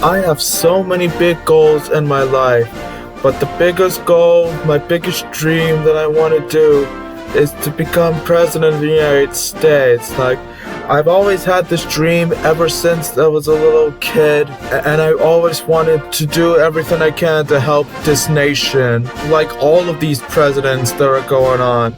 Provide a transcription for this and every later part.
I have so many big goals in my life, but the biggest goal, my biggest dream that I want to do is to become president of the United States. Like, I've always had this dream ever since I was a little kid, and I always wanted to do everything I can to help this nation, like all of these presidents that are going on.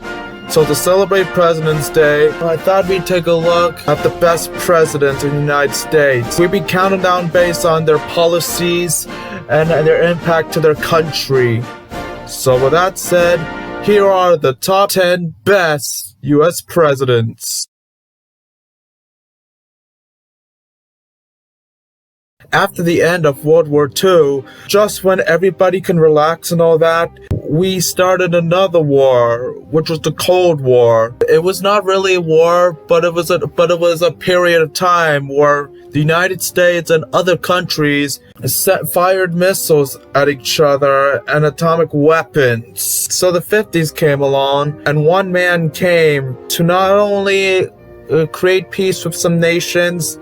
So to celebrate President's Day, I thought we'd take a look at the best presidents in the United States. We'd be counting down based on their policies and their impact to their country. So with that said, here are the top 10 best US presidents. After the end of World War II, just when everybody can relax and all that, we started another war, which was the Cold War. It was not really a war, but it was a period of time where the United States and other countries fired missiles at each other and atomic weapons. So the 50s came along, and one man came to not only create peace with some nations,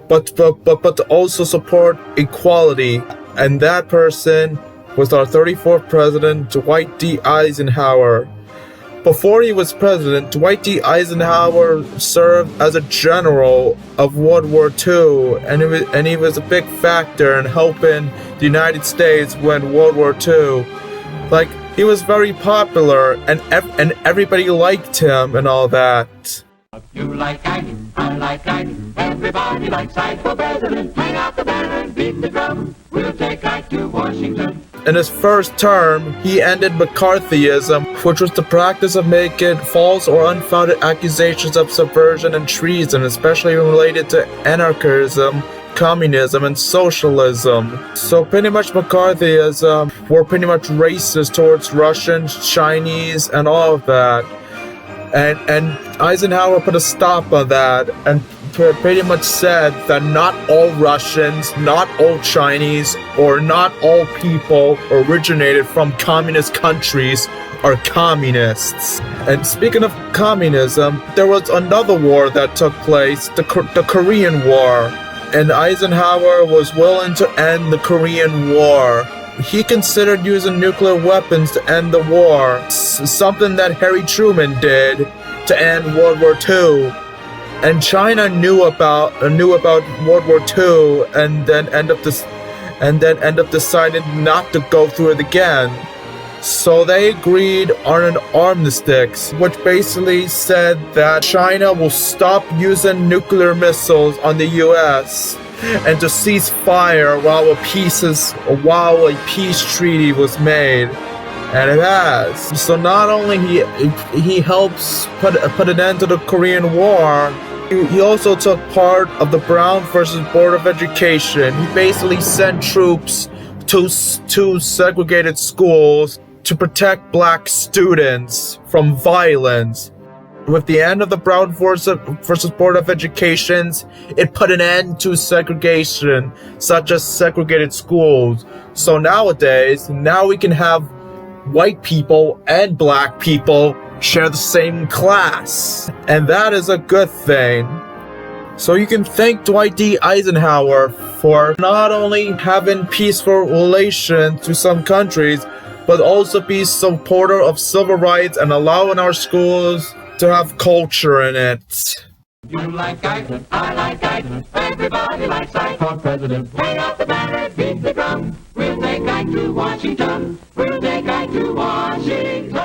but to also support equality. And that person was our 34th president, Dwight D. Eisenhower. Before he was president, Dwight D. Eisenhower served as a general of World War II, and he was a big factor in helping the United States win World War II. Like, he was very popular, and everybody liked him and all that. You like Eisen, I like Eisen, everybody likes Eisen for president. Hang out the banner and beat the drum, we'll take Ike to Washington. In his first term, he ended McCarthyism, which was the practice of making false or unfounded accusations of subversion and treason, especially related to anarchism, communism, and socialism. So pretty much McCarthyism were pretty much racist towards Russians, Chinese, and all of that. And Eisenhower put a stop on that and pretty much said that not all Russians, not all Chinese, or not all people originated from communist countries are communists. And speaking of communism, there was another war that took place, the Korean War. And Eisenhower was willing to end the Korean War. He considered using nuclear weapons to end the war, something that Harry Truman did to end World War II. And China knew about World War II, and then end up deciding not to go through it again. So they agreed on an armistice, which basically said that China will stop using nuclear missiles on the US. And to cease fire while a peace treaty was made, and it has. So not only he helps put an end to the Korean War, he also took part of the Brown versus Board of Education. He basically sent troops to segregated schools to protect black students from violence. With the end of the Brown versus Board of Educations, it put an end to segregation, such as segregated schools. So nowadays, we can have white people and black people share the same class. And that is a good thing. So you can thank Dwight D. Eisenhower for not only having peaceful relations with some countries, but also be supporter of civil rights and allowing our schools to have culture in it. You like Eisen, I like Eisen, everybody likes Eisen for president. Hang out the banner, beat the drum, we'll take Ike to Washington, we'll take Ike to Washington.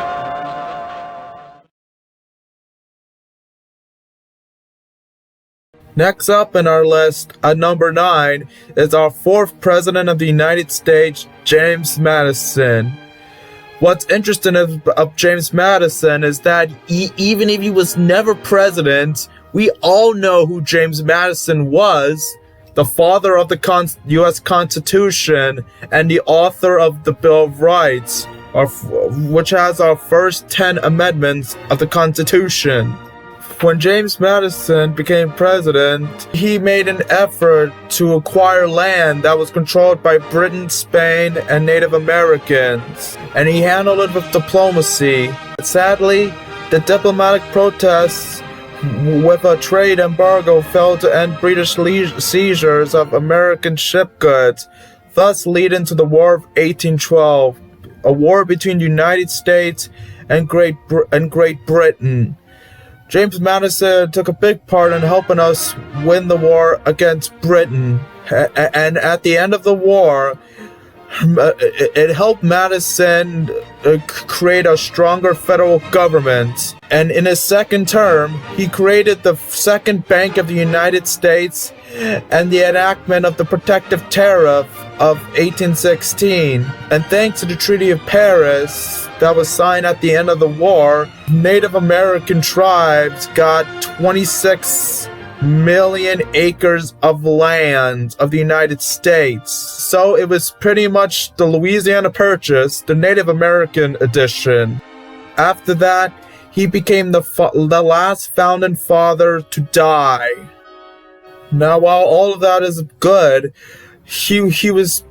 Next up in our list, at number 9, is our 4th President of the United States, James Madison. What's interesting of James Madison is that even if he was never president, we all know who James Madison was, the father of the U.S. Constitution and the author of the Bill of Rights, which has our first 10 amendments of the Constitution. When James Madison became president, he made an effort to acquire land that was controlled by Britain, Spain, and Native Americans, and he handled it with diplomacy. Sadly, the diplomatic protests with a trade embargo failed to end British seizures of American ship goods, thus leading to the War of 1812, a war between the United States and Great Britain. James Madison took a big part in helping us win the war against Britain, and at the end of the war, it helped Madison create a stronger federal government. And in his second term, he created the Second Bank of the United States and the enactment of the Protective Tariff of 1816. And thanks to the Treaty of Paris that was signed at the end of the war, Native American tribes got 26 million acres of land of the United States. So it was pretty much the Louisiana Purchase, the Native American edition. After that, he became the last founding father to die. Now, while all of that is good, he was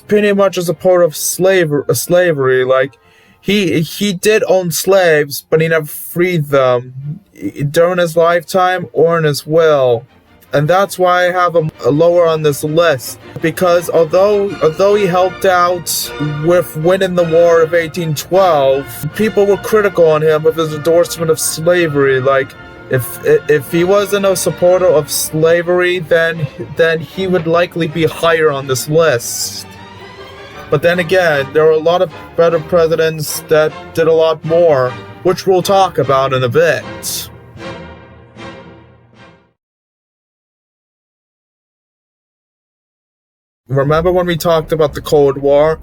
pretty much a support of slavery. Like, he did own slaves, but he never freed them during his lifetime or in his will. And that's why I have him lower on this list, because although he helped out with winning the War of 1812, people were critical on him with his endorsement of slavery. Like, if he wasn't a supporter of slavery, then he would likely be higher on this list. But then again, there are a lot of better presidents that did a lot more, which we'll talk about in a bit. Remember when we talked about the Cold War?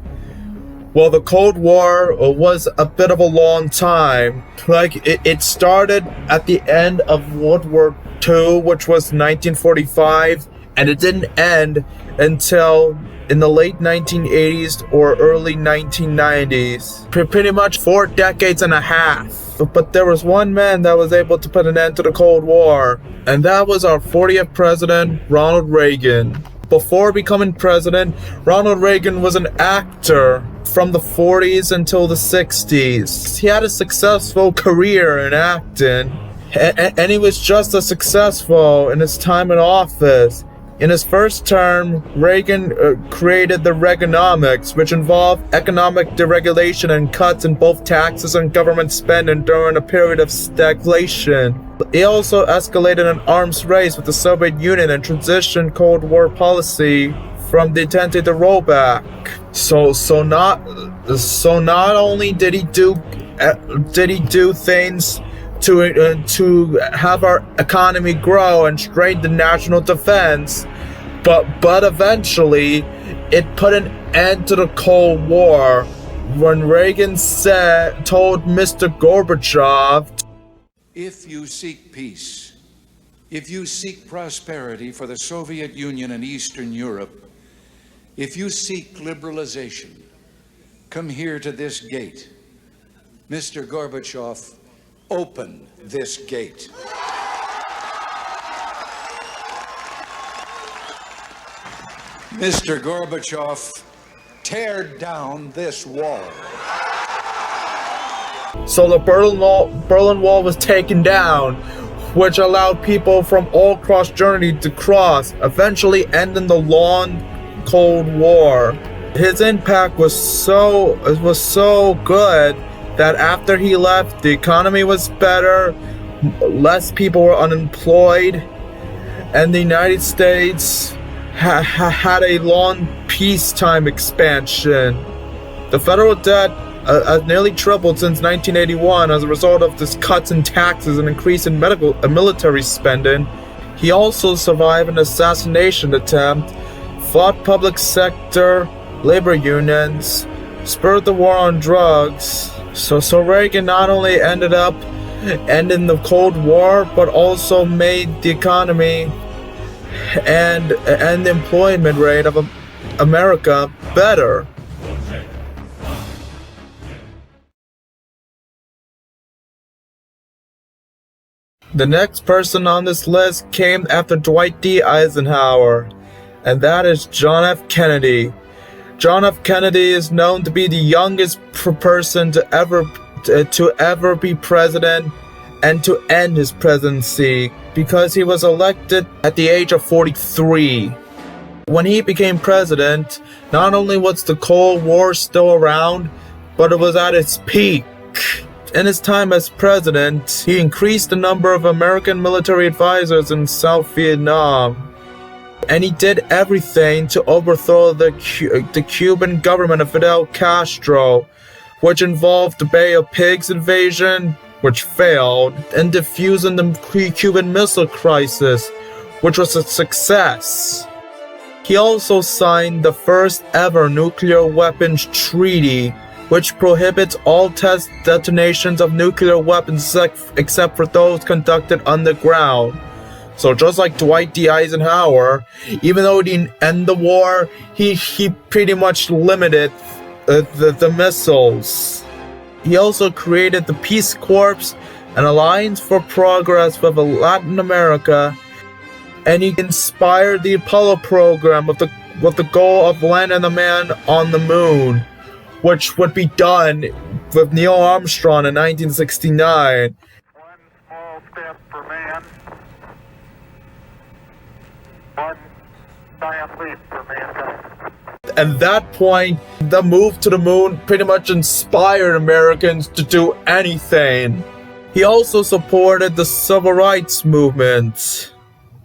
Well, the Cold War was a bit of a long time. Like, it started at the end of World War II, which was 1945, and it didn't end until in the late 1980s or early 1990s. Pretty much 4 decades and a half. But there was one man that was able to put an end to the Cold War, and that was our 40th president, Ronald Reagan. Before becoming president, Ronald Reagan was an actor from the 40s until the 60s. He had a successful career in acting, and he was just as successful in his time in office. In his first term, Reagan created the Reaganomics, which involved economic deregulation and cuts in both taxes and government spending during a period of stagflation. He also escalated an arms race with the Soviet Union and transitioned Cold War policy from the entente to rollback. So not only did he do things to have our economy grow and strengthen the national defense, but eventually it put an end to the Cold War when Reagan told Mr. Gorbachev, "If you seek peace, if you seek prosperity for the Soviet Union and Eastern Europe, if you seek liberalization, come here to this gate. Mr. Gorbachev, open this gate." Mr. Gorbachev, tear down this wall. So the Berlin Wall was taken down, which allowed people from all across Germany to cross, eventually ending the long Cold War. His impact was so good that after he left, the economy was better, less people were unemployed, and the United States had a long peacetime expansion. The federal debt has nearly tripled since 1981 as a result of this cuts in taxes and increase in military spending. He also survived an assassination attempt, fought public sector labor unions, spurred the war on drugs. So Reagan not only ended up ending the Cold War, but also made the economy and the employment rate of America better. The next person on this list came after Dwight D. Eisenhower, and that is John F. Kennedy. John F. Kennedy is known to be the youngest person to ever be president and to end his presidency because he was elected at the age of 43. When he became president, not only was the Cold War still around, but it was at its peak. In his time as president, he increased the number of American military advisors in South Vietnam. And he did everything to overthrow the Cuban government of Fidel Castro, which involved the Bay of Pigs invasion, which failed, and defusing the Cuban Missile Crisis, which was a success. He also signed the first ever nuclear weapons treaty, which prohibits all test detonations of nuclear weapons except for those conducted underground. So just like Dwight D. Eisenhower, even though he didn't end the war, he pretty much limited the missiles. He also created the Peace Corps, an alliance for progress with Latin America, and he inspired the Apollo program with the goal of landing a man on the moon, which would be done with Neil Armstrong in 1969. One small step for man, one giant leap for mankind. At that point, the move to the moon pretty much inspired Americans to do anything. He also supported the civil rights movement.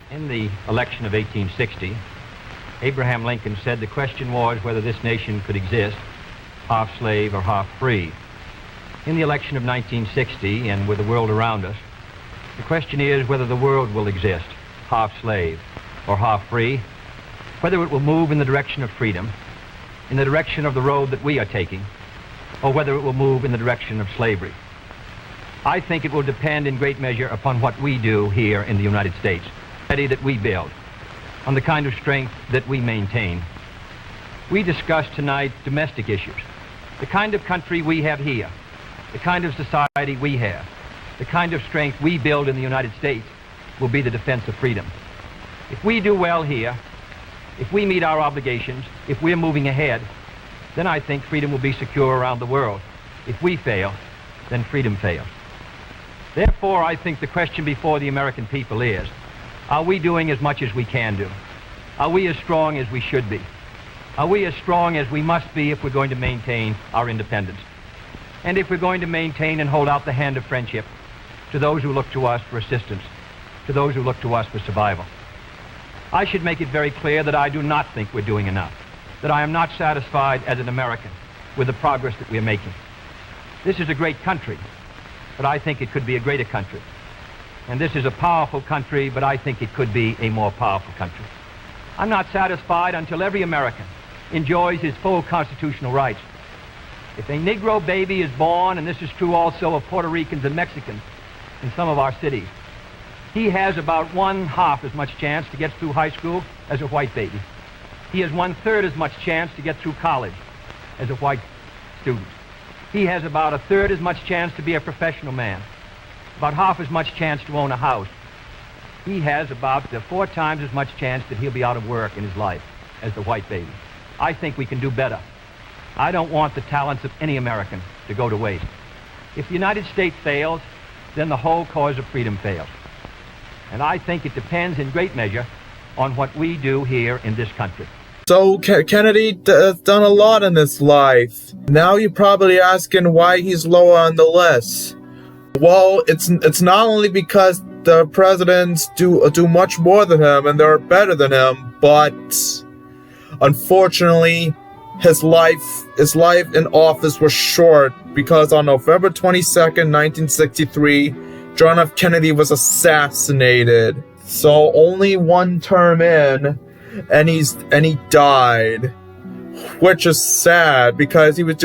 In the election of 1860, Abraham Lincoln said the question was whether this nation could exist half slave or half free. In the election of 1960, and with the world around us, the question is whether the world will exist half slave or half free, whether it will move in the direction of freedom, in the direction of the road that we are taking, or whether it will move in the direction of slavery. I think it will depend in great measure upon what we do here in the United States, that we build, on the kind of strength that we maintain. We discussed tonight domestic issues, the kind of country we have here, the kind of society we have, the kind of strength we build in the United States will be the defense of freedom. If we do well here, if we meet our obligations, if we're moving ahead, then I think freedom will be secure around the world. If we fail, then freedom fails. Therefore, I think the question before the American people is, are we doing as much as we can do? Are we as strong as we should be? Are we as strong as we must be if we're going to maintain our independence? And if we're going to maintain and hold out the hand of friendship to those who look to us for assistance, to those who look to us for survival? I should make it very clear that I do not think we're doing enough, that I am not satisfied as an American with the progress that we're making. This is a great country, but I think it could be a greater country. And this is a powerful country, but I think it could be a more powerful country. I'm not satisfied until every American enjoys his full constitutional rights. If a Negro baby is born, and this is true also of Puerto Ricans and Mexicans in some of our cities, he has about 1/2 as much chance to get through high school as a white baby. He has 1/3 as much chance to get through college as a white student. He has about 1/3 as much chance to be a professional man, about 1/2 as much chance to own a house. He has about 4 times as much chance that he'll be out of work in his life as the white baby. I think we can do better. I don't want the talents of any American to go to waste. If the United States fails, then the whole cause of freedom fails. And I think it depends in great measure on what we do here in this country. So Kennedy has done a lot in his life. Now you're probably asking why he's lower on the list. Well, it's not only because the presidents do much more than him and they're better than him, but unfortunately his life in office was short because on November 22nd, 1963, John F. Kennedy was assassinated. So only one term in, and he died, which is sad because he was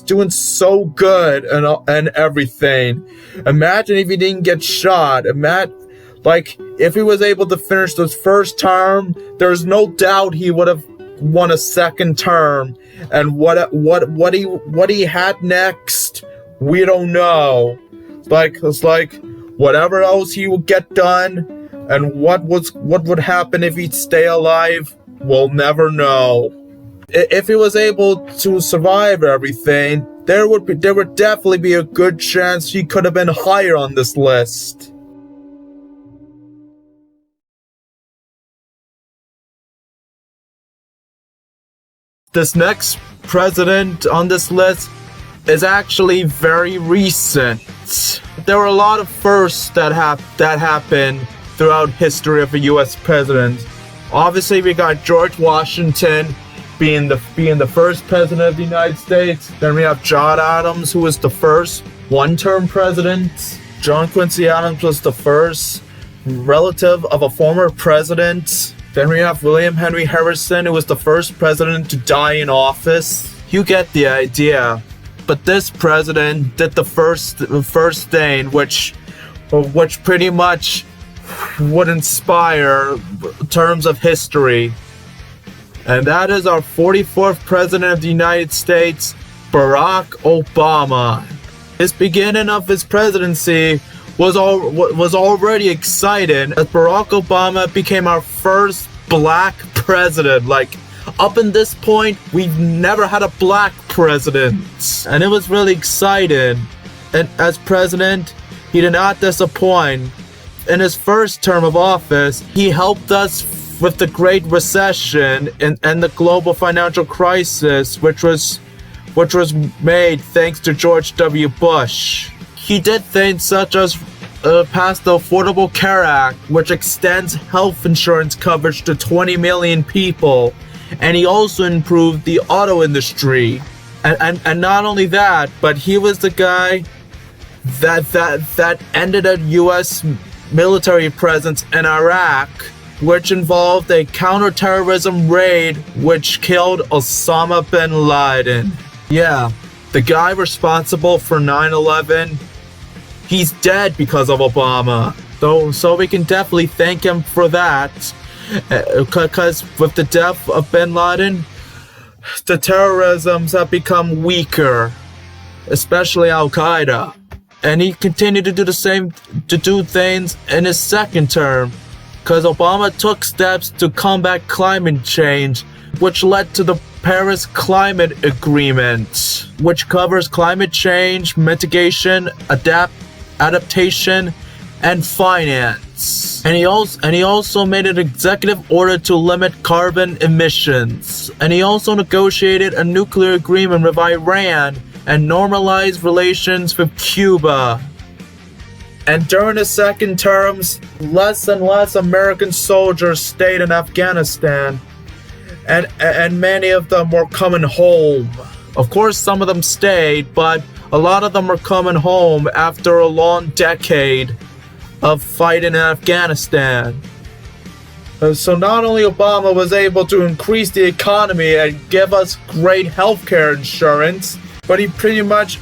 doing so good and everything. Imagine if he didn't get shot. If he was able to finish his first term, there's no doubt he would have won a second term. And what he had next, we don't know. It's like whatever else he would get done, and what would happen if he'd stay alive, we'll never know. If he was able to survive everything, there would definitely be a good chance he could have been higher on this list. This next president on this list is actually very recent. There were a lot of firsts that happened throughout history of a U.S. president. Obviously, we got George Washington being the first president of the United States. Then we have John Adams, who was the first one-term president. John Quincy Adams was the first relative of a former president. Then we have William Henry Harrison, who was the first president to die in office. You get the idea. But this president did the first thing, which pretty much would inspire terms of history. And that is our 44th president of the United States, Barack Obama. His beginning of his presidency was already exciting, as Barack Obama became our first black president. Like, up in this point, we've never had a black president, and it was really exciting. And as president, he did not disappoint. In his first term of office, he helped us with the Great Recession and the global financial crisis, which was made thanks to George W. Bush. He did things such as pass the Affordable Care Act, which extends health insurance coverage to 20 million people. And he also improved the auto industry. And not only that, but he was the guy that ended a U.S. military presence in Iraq, which involved a counterterrorism raid which killed Osama bin Laden. Yeah, the guy responsible for 9/11, he's dead because of Obama. So we can definitely thank him for that. Because with the death of bin Laden, the terrorisms have become weaker, especially Al-Qaeda. And he continued to do things in his second term, because Obama took steps to combat climate change, which led to the Paris Climate Agreement, which covers climate change, mitigation, adaptation, and finance. And he also made an executive order to limit carbon emissions. And he also negotiated a nuclear agreement with Iran and normalized relations with Cuba. And during his second terms, less and less American soldiers stayed in Afghanistan, and many of them were coming home. Of course, some of them stayed, but a lot of them were coming home after a long decade of fighting in Afghanistan. So not only Obama was able to increase the economy and give us great healthcare insurance, but he pretty much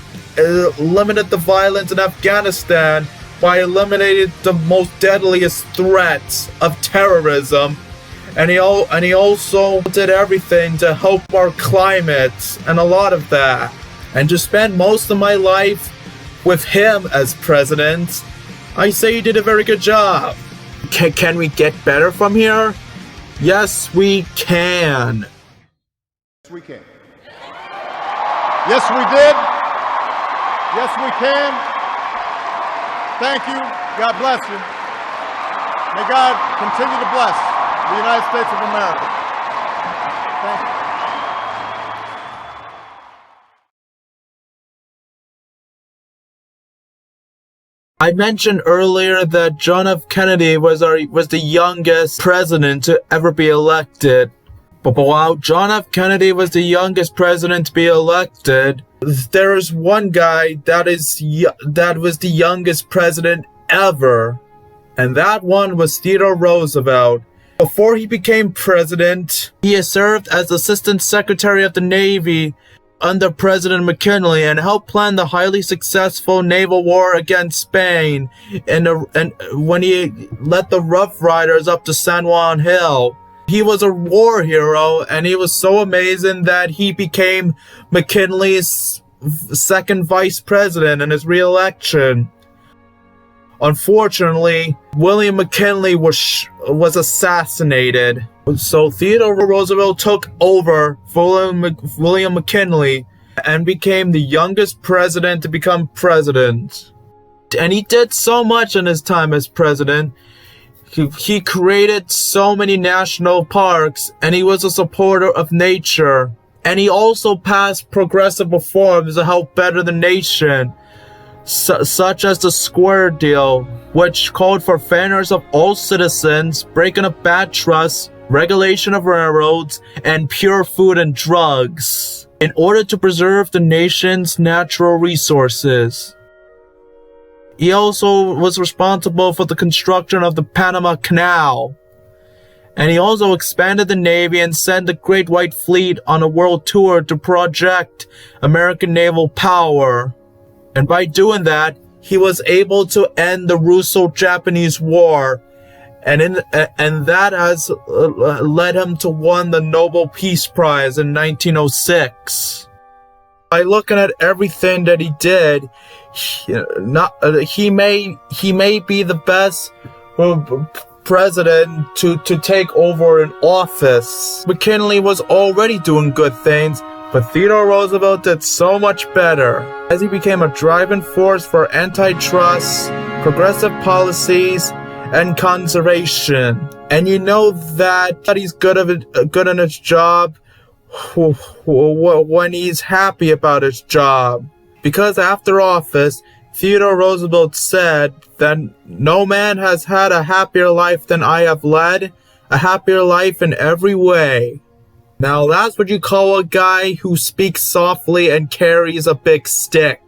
limited the violence in Afghanistan by eliminating the most deadliest threats of terrorism. And he also did everything to help our climate and a lot of that. And to spend most of my life with him as president, I say he did a very good job. Can we get better from here? Yes, we can. Yes, we can. Yes, we did. Yes, we can. Thank you. God bless you. May God continue to bless the United States of America. Thank you. I mentioned earlier that John F. Kennedy was the youngest president to ever be elected. But while John F. Kennedy was the youngest president to be elected, there is one guy that was the youngest president ever, and that one was Theodore Roosevelt. Before he became president, he has served as Assistant Secretary of the Navy under President McKinley and helped plan the highly successful naval war against Spain, and when he led the Rough Riders up to San Juan Hill. He was a war hero, and he was so amazing that he became McKinley's second vice president in his re-election. Unfortunately, William McKinley was assassinated. So Theodore Roosevelt took over William McKinley, and became the youngest president to become president. And he did so much in his time as president. He created so many national parks, and he was a supporter of nature. And he also passed progressive reforms to help better the nation, such as the Square Deal, which called for fairness of all citizens, breaking up bad trusts, regulation of railroads, and pure food and drugs, in order to preserve the nation's natural resources. He also was responsible for the construction of the Panama Canal. And he also expanded the Navy and sent the Great White Fleet on a world tour to project American naval power. And by doing that, he was able to end the Russo-Japanese War. And that has led him to win the Nobel Peace Prize in 1906. By looking at everything that he did, he may be the best president to take over an office. McKinley was already doing good things, but Theodore Roosevelt did so much better, as he became a driving force for antitrust, progressive policies, and conservation. And you know that he's good in his job when he's happy about his job. Because after office, Theodore Roosevelt said that no man has had a happier life than I have led, a happier life in every way. Now that's what you call a guy who speaks softly and carries a big stick.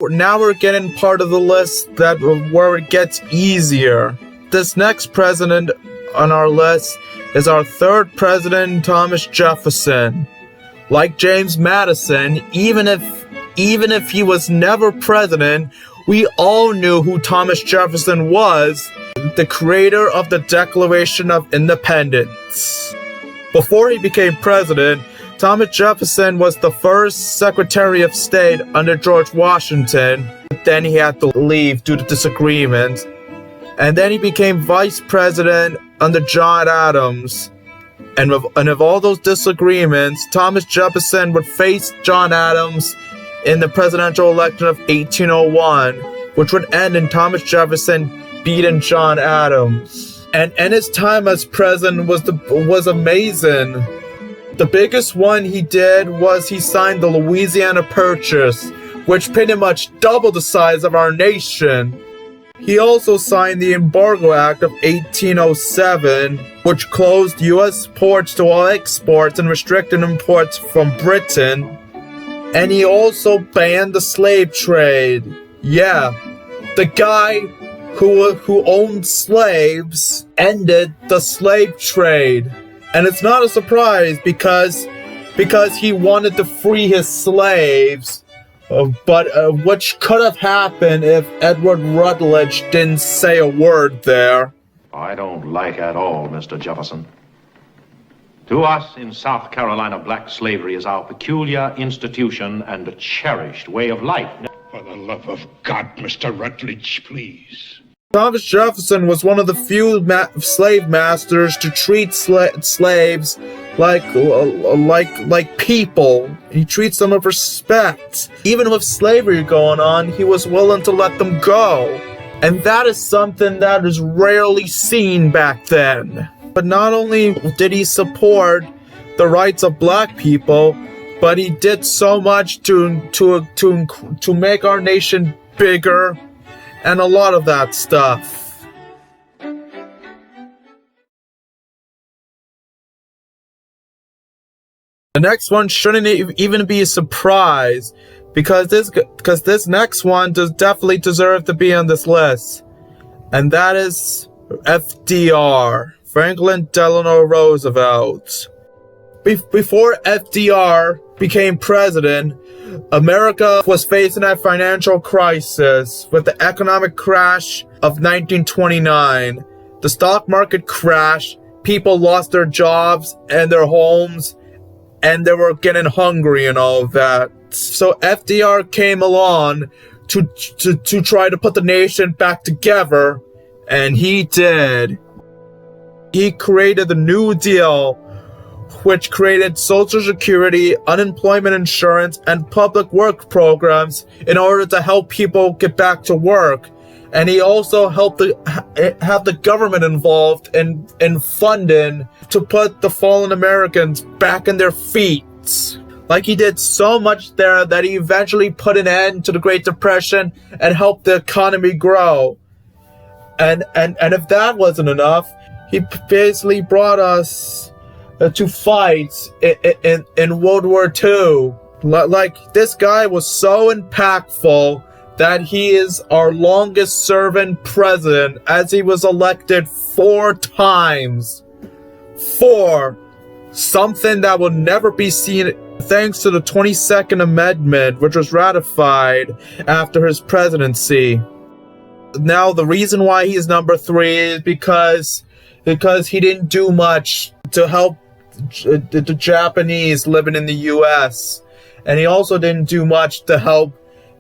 Now we're getting part of the list where it gets easier. This next president on our list is our third president, Thomas Jefferson. Like James Madison, even if he was never president, we all knew who Thomas Jefferson was, the creator of the Declaration of Independence. Before he became president, Thomas Jefferson was the first Secretary of State under George Washington, but then he had to leave due to disagreements. And then he became Vice President under John Adams. And of all those disagreements, Thomas Jefferson would face John Adams in the presidential election of 1801, which would end in Thomas Jefferson beating John Adams. And his time as president was amazing. The biggest one he did was he signed the Louisiana Purchase, which pretty much doubled the size of our nation. He also signed the Embargo Act of 1807, which closed U.S. ports to all exports and restricted imports from Britain. And he also banned the slave trade. Yeah, the guy who owned slaves ended the slave trade. And it's not a surprise because he wanted to free his slaves. But which could have happened if Edward Rutledge didn't say a word there. I don't like at all, Mr. Jefferson. To us in South Carolina, black slavery is our peculiar institution and a cherished way of life. For the love of God, Mr. Rutledge, please. Thomas Jefferson was one of the few slave masters to treat slaves like people. He treats them with respect. Even with slavery going on, he was willing to let them go. And that is something that is rarely seen back then. But not only did he support the rights of black people, but he did so much to make our nation bigger and a lot of that stuff. The next one shouldn't even be a surprise, because this next one does definitely deserve to be on this list, and that is FDR, Franklin Delano Roosevelt. Before FDR became president, America was facing a financial crisis with the economic crash of 1929. The stock market crashed, people lost their jobs and their homes, and they were getting hungry and all of that. So FDR came along to try to put the nation back together, and he did. he created the New Deal, which created Social Security, unemployment insurance, and public work programs in order to help people get back to work. And he also helped have the government involved in funding to put the fallen Americans back on their feet. Like, he did so much there that he eventually put an end to the Great Depression and helped the economy grow. And if that wasn't enough, he basically brought us to fights in World War II. Like, this guy was so impactful that he is our longest serving president, as he was elected 4 times. 4. Something that will never be seen, thanks to the 22nd Amendment, which was ratified after his presidency. Now, the reason why he's number 3 is because he didn't do much to help the Japanese living in the US, and he also didn't do much to help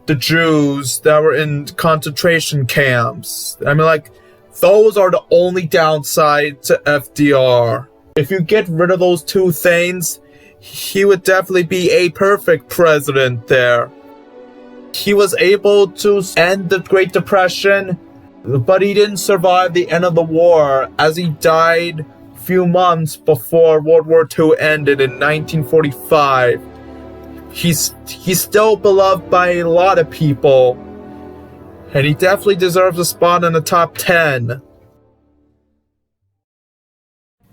the Jews that were in concentration camps. I mean, like, those are the only downside to FDR. If you get rid of those 2 things, he would definitely be a perfect president there. He was able to end the Great Depression, but he didn't survive the end of the war, as he died few months before World War II ended in 1945. He's still beloved by a lot of people, and he definitely deserves a spot in the top 10.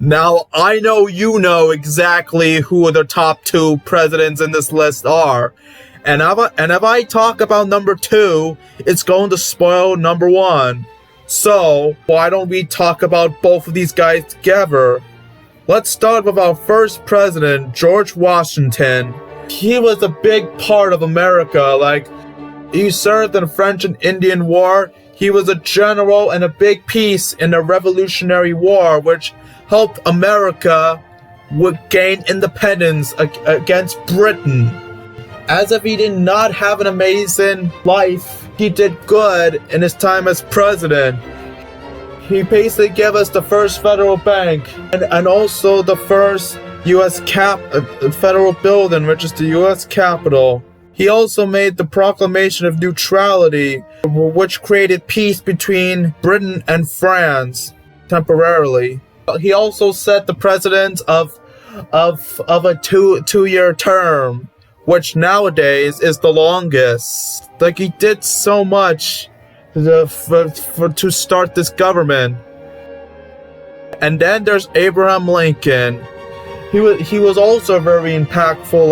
Now, I know you know exactly who the top 2 presidents in this list are, and if I talk about number 2, it's going to spoil number 1. So, why don't we talk about both of these guys together? Let's start with our first president, George Washington. He was a big part of America. Like, he served in the French and Indian War. He was a general and a big piece in the Revolutionary War, which helped America gain independence against Britain. As if he did not have an amazing life, he did good in his time as president. He basically gave us the first federal bank and also the first U.S. federal building, which is the U.S. Capitol. He also made the Proclamation of Neutrality, which created peace between Britain and France temporarily. He also set the precedent of a two-year term, which nowadays is the longest. Like, he did so much to start this government. And then there's Abraham Lincoln. He was also very impactful,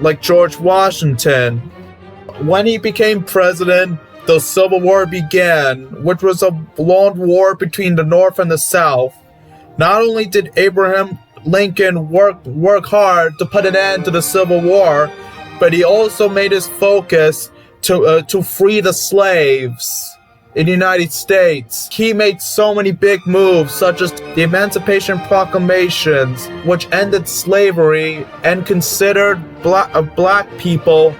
like George Washington. When he became president, the Civil War began, which was a long war between the North and the South. Not only did Abraham Lincoln work hard to put an end to the Civil War, but he also made his focus to free the slaves in the United States. He made so many big moves, such as the Emancipation Proclamations, which ended slavery and considered black people.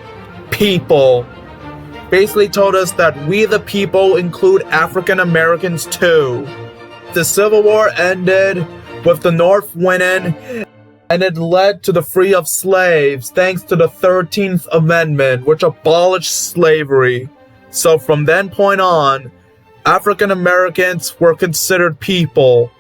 Basically told us that we the people include African Americans too. The Civil War ended with the North winning, and it led to the freeing of slaves thanks to the 13th Amendment, which abolished slavery. So from then point on, African Americans were considered people.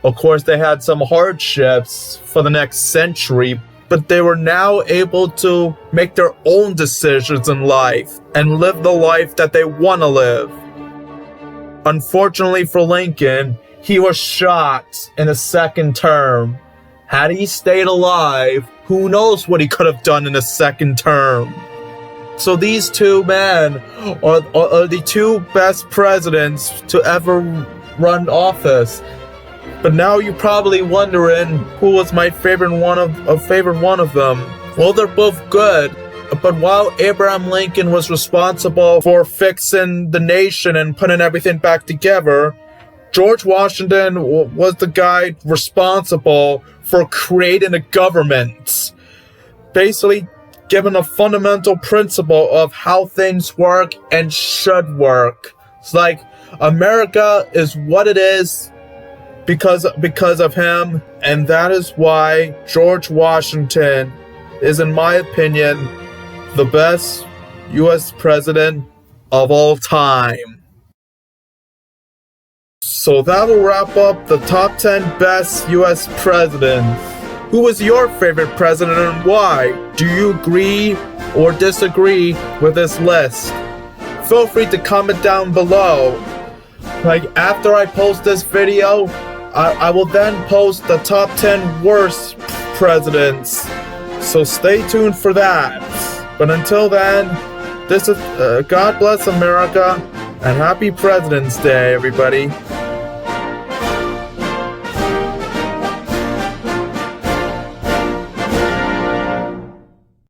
Of course, they had some hardships for the next century, but they were now able to make their own decisions in life and live the life that they want to live. Unfortunately for Lincoln, he was shot in his second term. Had he stayed alive, who knows what he could have done in his second term. So these two men are the two best presidents to ever run office. But now you're probably wondering who was my favorite one of them. Well, they're both good. But while Abraham Lincoln was responsible for fixing the nation and putting everything back together, George Washington was the guy responsible for creating a government. Basically given a fundamental principle of how things work and should work. It's like, America is what it is because of him, and that is why George Washington is, in my opinion, the best U.S. president of all time. So that will wrap up the top 10 best U.S. presidents. Who was your favorite president and why? Do you agree or disagree with this list? Feel free to comment down below. Like, after I post this video, I will then post the top 10 worst presidents. So stay tuned for that. But until then, this is God bless America and happy President's Day, everybody.